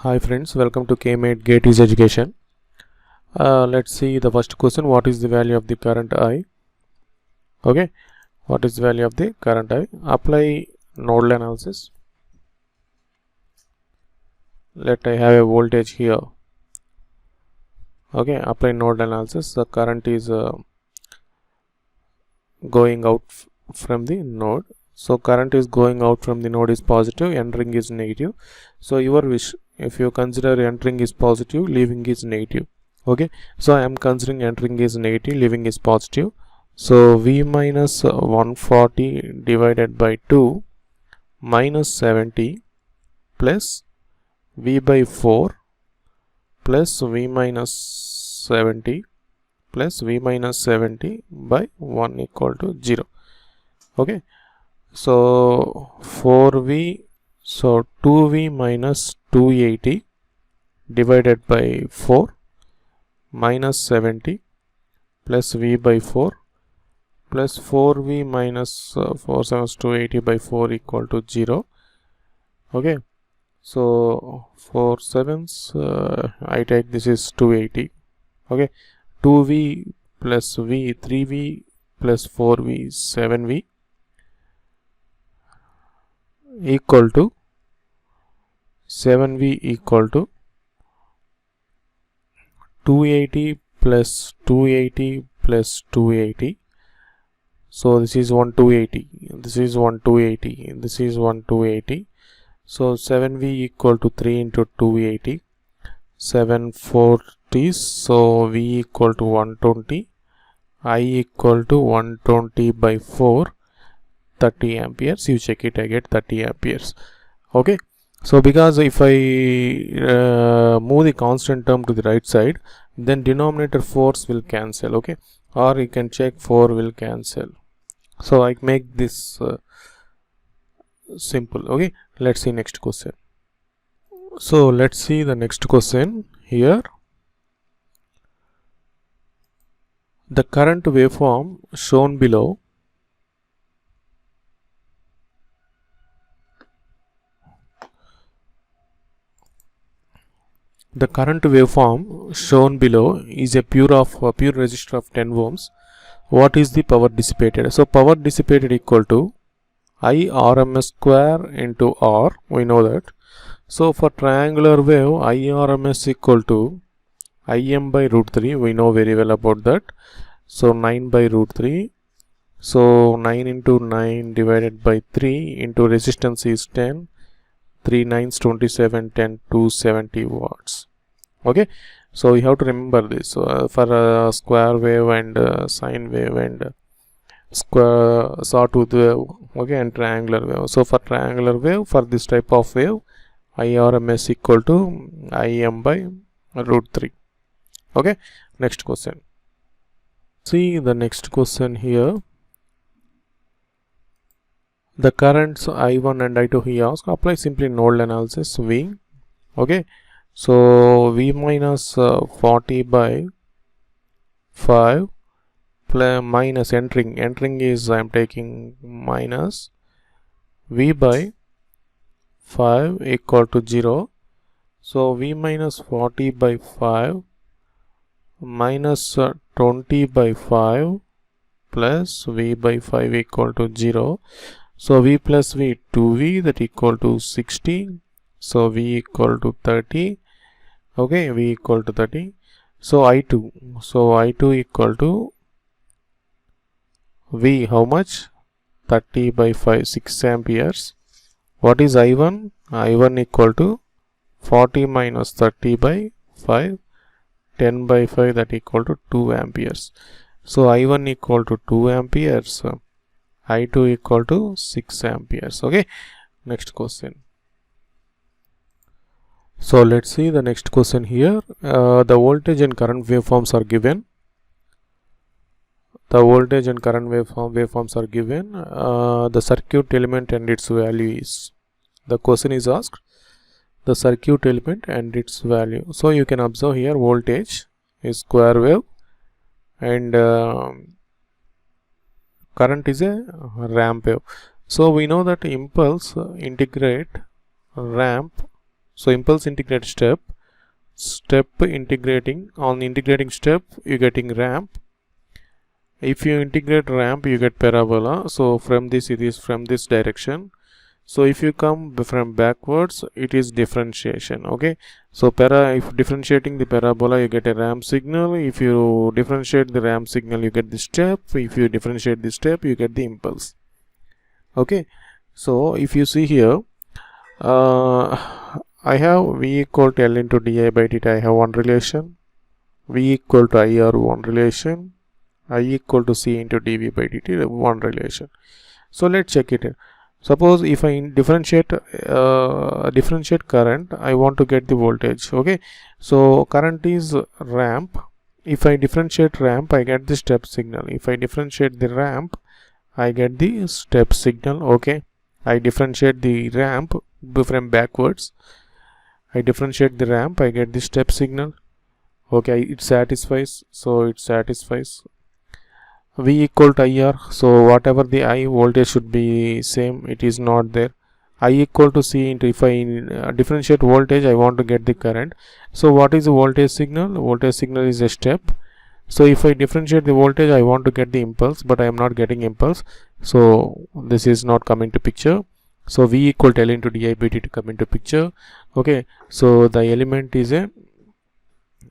Hi friends, welcome to KMate Gate is Education. Let's see the first question. What is the value of the current I? Okay, what is the value of the current I? Apply nodal analysis. Let I have a voltage here. Okay, apply nodal analysis. The current is going out from the node. So current is going out from the node is positive, entering is negative. So your wish, if you consider entering is positive, leaving is negative. Okay, so I am considering entering is negative, leaving is positive. So V minus 140 divided by 2 minus 70 plus V by 4 plus V minus 70 plus V minus 70 by 1 equal to 0. Okay, so 4V, so 2V minus 280 divided by 4 minus 70 plus V by 4 plus 4V minus 4 7 280 by 4 equal to 0. Okay, so 4 7s, I take this is 280. Okay, 2V plus V, 3V plus 4V, 7V equal to 7V equal to 280 plus 280 plus 280. So this is 1280, this is 1280, this is 1280. So 7V equal to 3 into 280, 740. So V equal to 120, I equal to 120 by 4, 30 amperes. You check it, I get 30 amperes. Okay, so because if I move the constant term to the right side, then denominator force will cancel. Okay, or you can check 4 will cancel. So I make this simple. Okay, let's see next question. So let's see the next question here. The current waveform shown below is a pure resistor of 10 ohms. What is the power dissipated? So power dissipated equal to I RMS square into R. We know that. So for triangular wave, I RMS equal to Im by root 3. We know very well about that. So 9 by root 3. So 9 into 9 divided by 3 into resistance is 10. 3 9s 27, 10 270 watts. Okay, so you have to remember this. For square wave and sine wave and square sawtooth wave, okay, and triangular wave. So for triangular wave, for this type of wave, IRMS equal to Im by root 3. Okay, next question. See the next question here. The currents I1 and I2 he asked. Apply simply nodal analysis V. Okay, so V minus 40 by 5 plus minus entering is I am taking minus V by 5 equal to 0. So V minus 40 by 5 minus 20 by 5 plus V by 5 equal to 0. So V plus V, 2V, that equal to 60. So V equal to 30. Okay, V equal to 30. So I2. So I2 equal to V, how much? 30 by 5, 6 amperes. What is I1? I1 equal to 40 minus 30 by 5, 10 by 5, that equal to 2 amperes. So I1 equal to 2 amperes. I2 equal to 6 amperes. Okay, next question. So let's see the next question here. The voltage and current waveforms are given. The voltage and current waveforms are given. The circuit element and its value is. The question is asked. The circuit element and its value. So you can observe here voltage is square wave and current is a ramp wave. So we know that impulse integrate ramp So impulse integrate step integrating, on the integrating step you getting ramp. If you integrate ramp you get parabola. So from this, it is from this direction. So if you come from backwards, it is differentiation. Okay, so if differentiating the parabola you get a ramp signal. If you differentiate the ramp signal you get the step. If you differentiate the step you get the impulse. Okay, so if you see here, I have V equal to L into di by dt. I have one relation. V equal to IR, one relation. I equal to C into dV by dt, one relation. So let's check it. Suppose if I differentiate current, I want to get the voltage. Okay, so current is ramp. If I differentiate ramp, I get the step signal. If I differentiate the ramp, I get the step signal. Okay, I differentiate the ramp from backwards. I differentiate the ramp, I get the step signal. Okay, it satisfies. So it satisfies. V equal to IR. So whatever the I voltage should be same, it is not there. I equal to C into, if I differentiate voltage, I want to get the current. So what is the voltage signal? Voltage signal is a step. So if I differentiate the voltage, I want to get the impulse, but I am not getting impulse. So this is not coming to picture. So V equal to L into di by dt to come into picture. Okay, so the element is an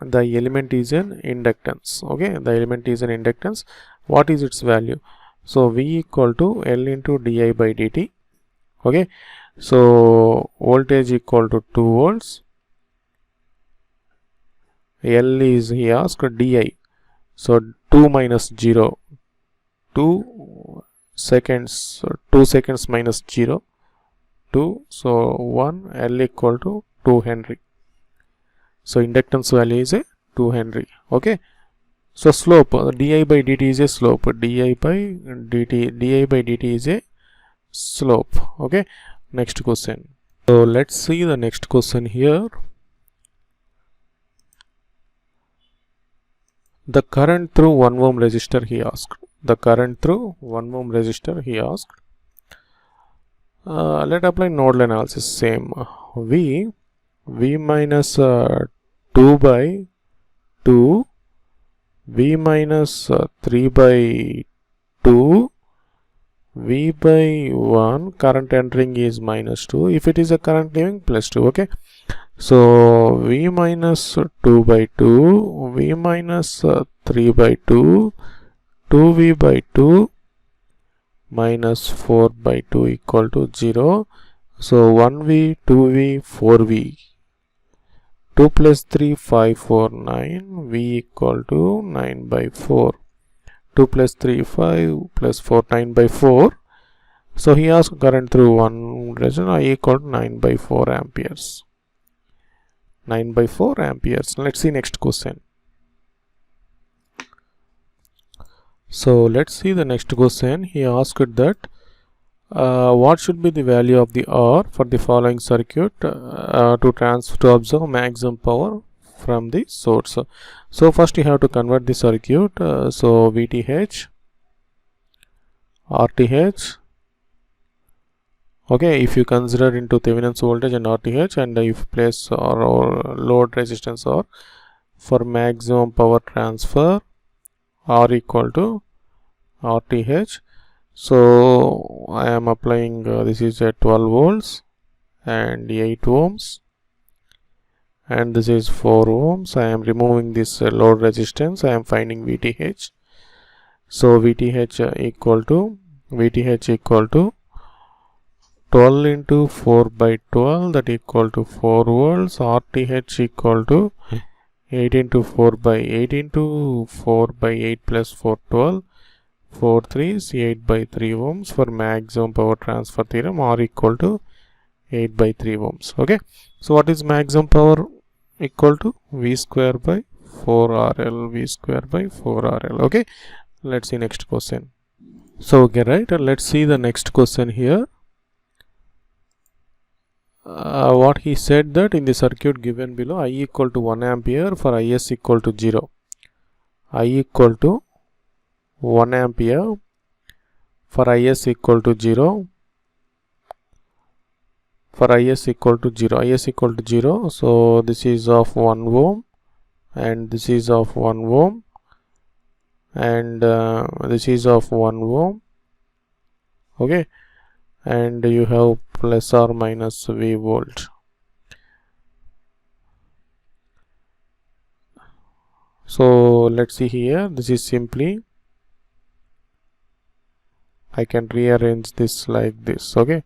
inductance. Okay, the element is an inductance. What is its value? So V equal to L into di by dt. Okay, so voltage equal to 2 volts. L is, he asked, di. So 2 minus 0, 2 seconds, 2 seconds minus 0, 2, so 1. L equal to 2 Henry. So inductance value is a 2 Henry. Okay, so slope, di by dt is a slope. Di by dt is a slope. Okay, next question. So let's see the next question here. The current through 1 ohm resistor, he asked. The current through 1 ohm resistor, he asked. Let apply nodal analysis. Same. V minus 2 by 2, V minus 3 by 2, V by 1, current entering is minus 2. If it is a current leaving, plus 2. Okay, so V minus 2 by 2, V minus 3 by 2, 2V by 2 minus 4 by 2 equal to 0. So 1V, 2V, 4V. 2 plus 3, 5, 4, 9. V equal to 9 by 4. 2 plus 3, 5, plus 4, 9 by 4. So he asked current through one resistor, I equal to 9 by 4 amperes. 9 by 4 amperes. Let's see next question. So let's see the next question. He asked that what should be the value of the R for the following circuit to observe maximum power from the source. So first you have to convert the circuit. So VTH, RTH. Okay, if you consider into Thevenin's voltage and RTH, and if you place or load resistance R, for maximum power transfer, R equal to RTH. So I am applying this is at 12 volts and 8 ohms, and this is 4 ohms. I am removing this load resistance. I am finding VTH. So VTH equal to 12 into 4 by 12, that equal to 4 volts. RTH equal to 8 into 4 by 8 into 4 by 8 plus 4, 12. 4 3s, 8 by 3 ohms. For maximum power transfer theorem, R equal to 8 by 3 ohms. Okay, so what is maximum power? Equal to V square by 4 RL. V square by 4 RL. Okay, let's see next question. So okay, right, let's see the next question here. What he said that in the circuit given below, I equal to 1 ampere for IS equal to 0. I equal to 1 ampere for IS equal to 0. for is equal to 0. Is equal to 0, so this is of 1 ohm and this is of 1 ohm and this is of 1 ohm. Okay, and you have plus or minus V volt. So let's see here, this is simply, I can rearrange this like this. Okay,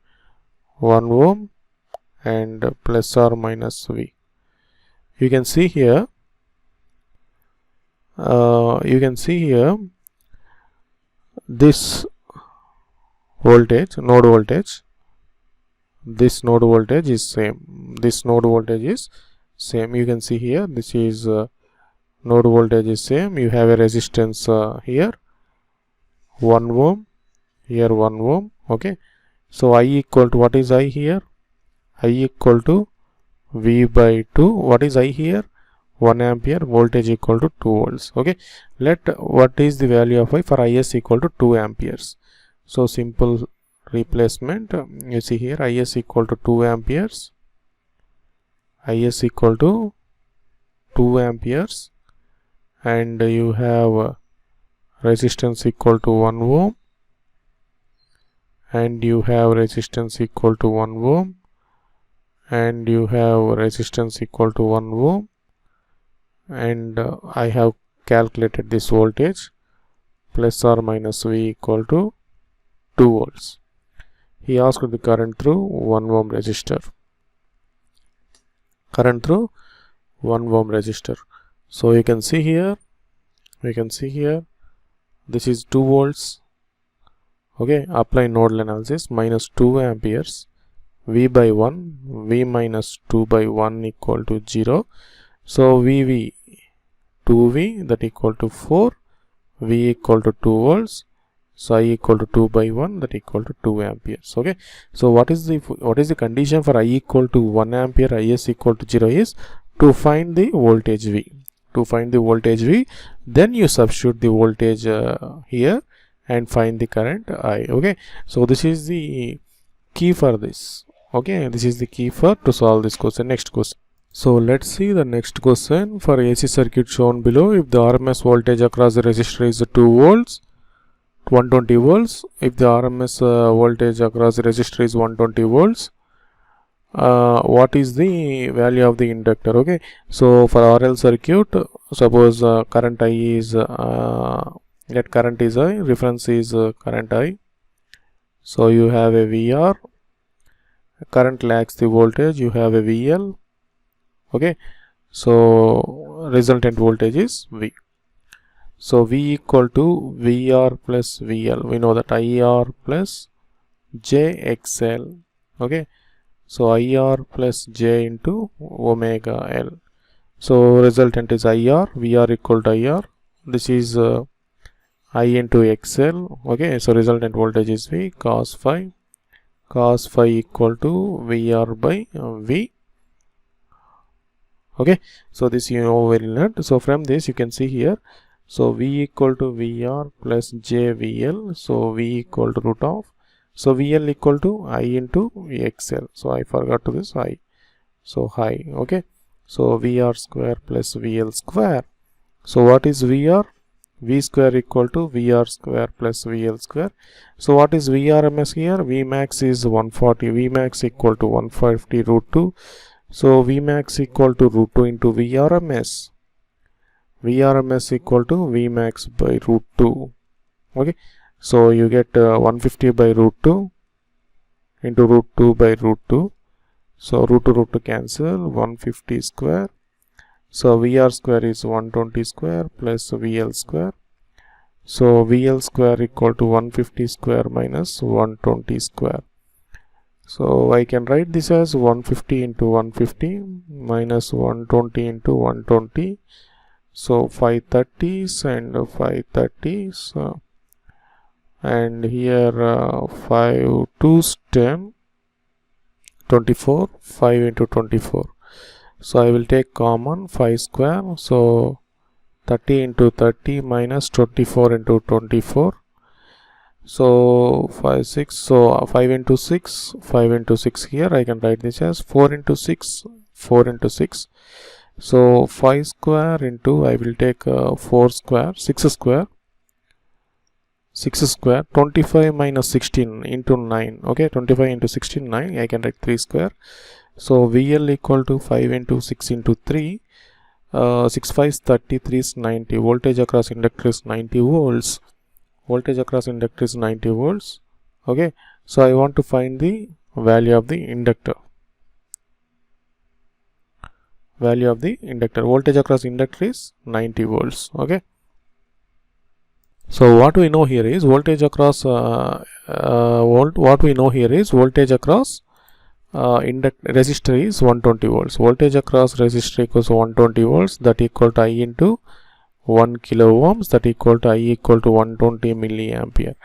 1 ohm and plus or minus V. You can see here, this voltage, node voltage, this node voltage is same, this node voltage is same. You can see here, this is node voltage is same. You have a resistance here 1 ohm, here 1 ohm. Okay, so I equal to, what is I here? I equal to V by 2. What is I here? 1 ampere. Voltage equal to 2 volts. Okay, what is the value of I? For is equal to 2 amperes. So simple replacement. You see here, is equal to 2 amperes. Is equal to 2 amperes, and you have resistance equal to 1 ohm, and you have resistance equal to 1 ohm, and you have resistance equal to 1 ohm, and I have calculated this voltage plus or minus V equal to 2 volts. He asked the current through 1 ohm resistor. Current through 1 ohm resistor. So you can see here, this is 2 volts. Okay, apply nodal analysis, minus 2 amperes, V by 1, V minus 2 by 1 equal to 0. So VV 2V, that equal to 4, V equal to 2 volts. So I equal to 2 by 1, that equal to 2 amperes. Okay, so what is the condition for I equal to 1 ampere, is equal to 0 is to find the voltage V. To find the voltage V, then you substitute the voltage here and find the current I. Okay, so this is the key for this. Okay, this is the key for to solve this question. Next question. So let's see the next question. For AC circuit shown below, if the RMS voltage across the resistor is 2 volts, 120 volts. If the RMS voltage across the resistor is 120 volts, what is the value of the inductor? Okay, so for RL circuit, suppose current I is that current is I, reference is current I. So you have a VR, current lags the voltage, you have a VL. Okay, so resultant voltage is V. So V equal to VR plus VL. We know that IR plus JXL. Okay, so IR plus J into omega L. So resultant is IR, VR equal to IR. This is I into XL. Okay, so resultant voltage is V, cos phi. Cos phi equal to VR by V. Okay, so this you know very learned. So from this you can see here, so V equal to VR plus JVL. So V equal to root of, so VL equal to I into XL. So I forgot to this I, so high. Okay, so VR square plus VL square. So what is VR? V square equal to VR square plus VL square. So what is VRMS here? Vmax is 140. Vmax equal to 150 root 2. So Vmax equal to root 2 into VRMS. VRMS equal to Vmax by root 2. Okay, so you get 150 by root 2 into root 2 by root 2. So root 2 cancel, 150 square. So VR square is 120 square plus VL square. So VL square equal to 150 square minus 120 square. So I can write this as 150 into 150 minus 120 into 120. So 530s and 530s. And here 5 2's 10, 24, 5 into 24. So I will take common 5 square. So 30 into 30 minus 24 into 24. So 5 6, so 5 into 6, 5 into 6 here. I can write this as 4 into 6, 4 into 6. So 5 square into, I will take 4 square, 6 square, 6 square, 25 minus 16 into 9. Okay, 25 into 16, 9. I can write 3 square. So VL equal to 5 into 6 into 3. 6 5 is 33 is 90. Voltage across inductor is 90 volts. Voltage across inductor is 90 volts. Okay, so I want to find the value of the inductor. Value of the inductor. Voltage across inductor is 90 volts. Okay. So what we know here is voltage across what we know here is voltage across resistor is 120 volts. Voltage across resistor equals 120 volts, that equal to I into 1 kilo ohms, that equal to I equal to 120 milliampere.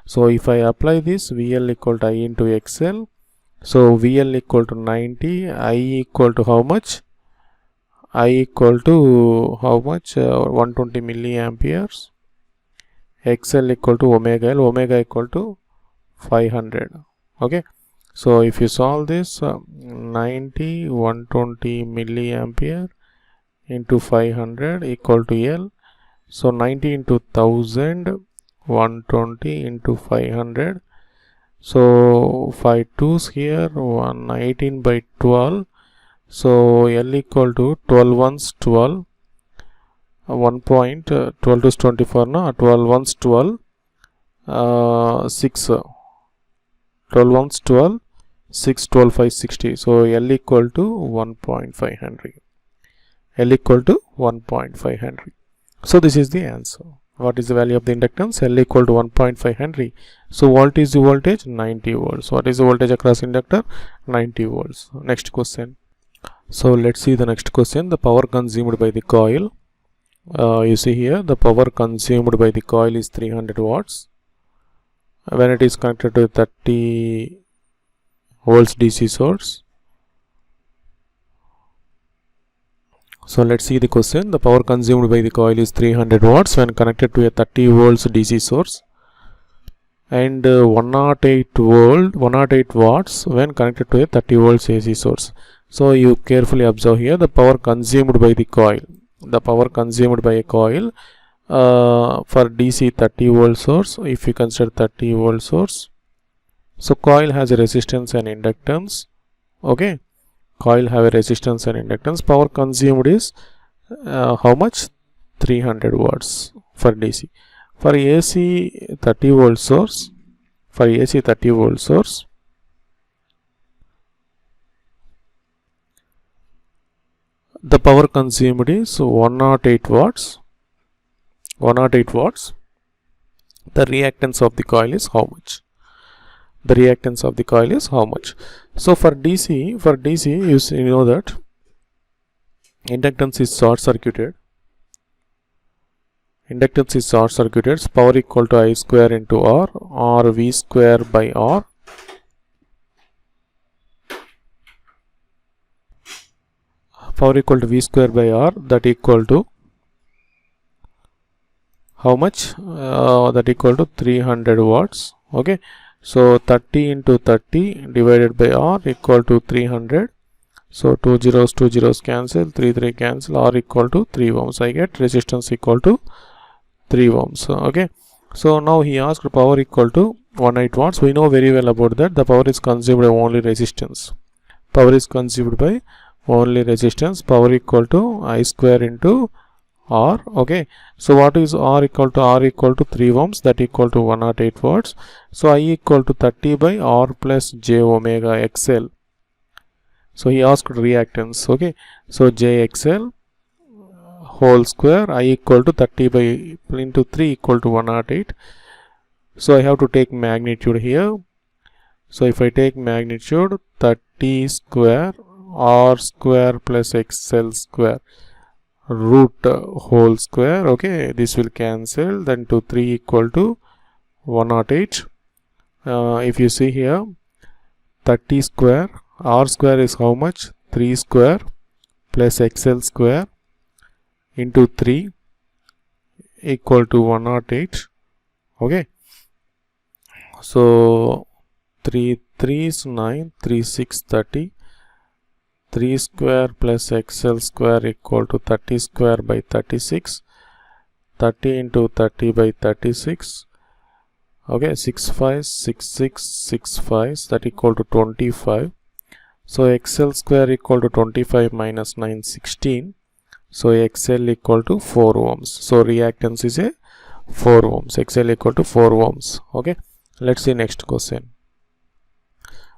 So if I apply this, VL equal to I into XL. So VL equal to 90, I equal to how much? I equal to how much? 120 milliamperes. XL equal to omega L, omega equal to 500. Okay, so if you solve this, 90 120 milliampere into 500 equal to L. So 90 into 1000, 120 into 500. So 5 2's here, 118 by 12. So L equal to 12 ones 12. 12 is 24 now, 12 ones 12, 6, 12 ones 12, 6, 12 5 60. So L equal to 1.5 Henry. L equal to 1.5 Henry. So this is the answer. What is the value of the inductance? L equal to 1.5 Henry. So what is the voltage? 90 volts. What is the voltage across inductor? 90 volts. Next question. So let's see the next question. The power consumed by the coil. You see here the power consumed by the coil is 300 watts when it is connected to 30 volts DC source. So let's see the question. The power consumed by the coil is 300 watts when connected to a 30 volts DC source, and 108 watts when connected to a 30 volts AC source. So you carefully observe here the power consumed by the coil. The power consumed by a coil for DC 30 volt source, if you consider 30 volt source, so coil has a resistance and inductance. Okay, coil have a resistance and inductance. Power consumed is how much? 300 watts for DC. For AC 30 volt source, for AC 30 volt source, the power consumed is 108 watts. 108 watts. The reactance of the coil is how much? The reactance of the coil is how much? So for DC you know that inductance is short circuited. Inductance is short circuited. So power equal to I square into R, or V square by R. Power equal to V square by R, that equal to how much? That equal to 300 watts. Okay, so 30 into 30 divided by R equal to 300. So 2 zeros cancel, 3 cancel, R equal to 3 ohms. I get resistance equal to 3 ohms. Okay, so now he asked power equal to 108 watts. We know very well about that. The power is consumed by only resistance. Power is consumed by only resistance. Power equal to I square into R. Okay, so what is R equal to? R equal to 3 ohms, that equal to 108 watts. So I equal to 30 by R plus J omega XL. So he asked reactance. Okay, so JXL whole square, I equal to 30 by into 3 equal to 108. So I have to take magnitude here. So if I take magnitude, 30 square R square plus XL square root whole square. Okay, this will cancel, then to 3 equal to 108. If you see here, 30 square R square is how much? 3 square plus XL square into 3 equal to 108. Okay, So 3 3 is 9, 3 6 30, 3 square plus XL square equal to 30 square by 36, 30 into 30 by 36. Okay, 6 5 6 6 6 5, that equal to 25. So XL square equal to 25 minus 9, 16. So XL equal to 4 ohms. So reactance is a 4 ohms. XL equal to 4 ohms. Okay, let's see next question.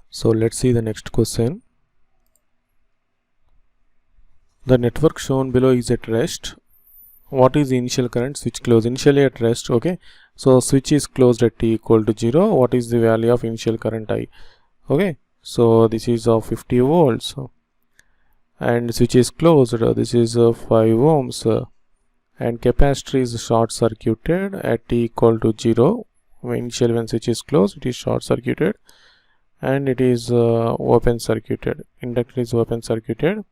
So let's see the next question. The network shown below is at rest. What is the initial current? Switch closed. Initially at rest. Okay, so switch is closed at t equal to 0. What is the value of initial current I? Okay, so this is of 50 volts, and switch is closed. This is 5 ohms, and capacitor is short circuited at t equal to 0. Initially when switch is closed, it is short circuited, and it is open circuited. Inductor is open circuited.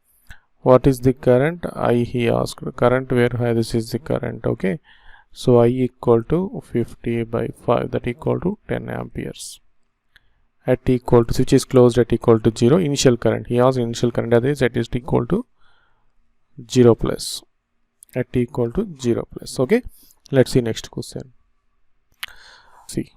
What is the current? I, he asked. Current where this is the current. Okay, so I equal to 50 by 5, that equal to 10 amperes. At t equal to, switch is closed at equal to 0. Initial current, he asked initial current, that is equal to 0 plus, at t equal to 0 plus. Okay, let's see next question. See,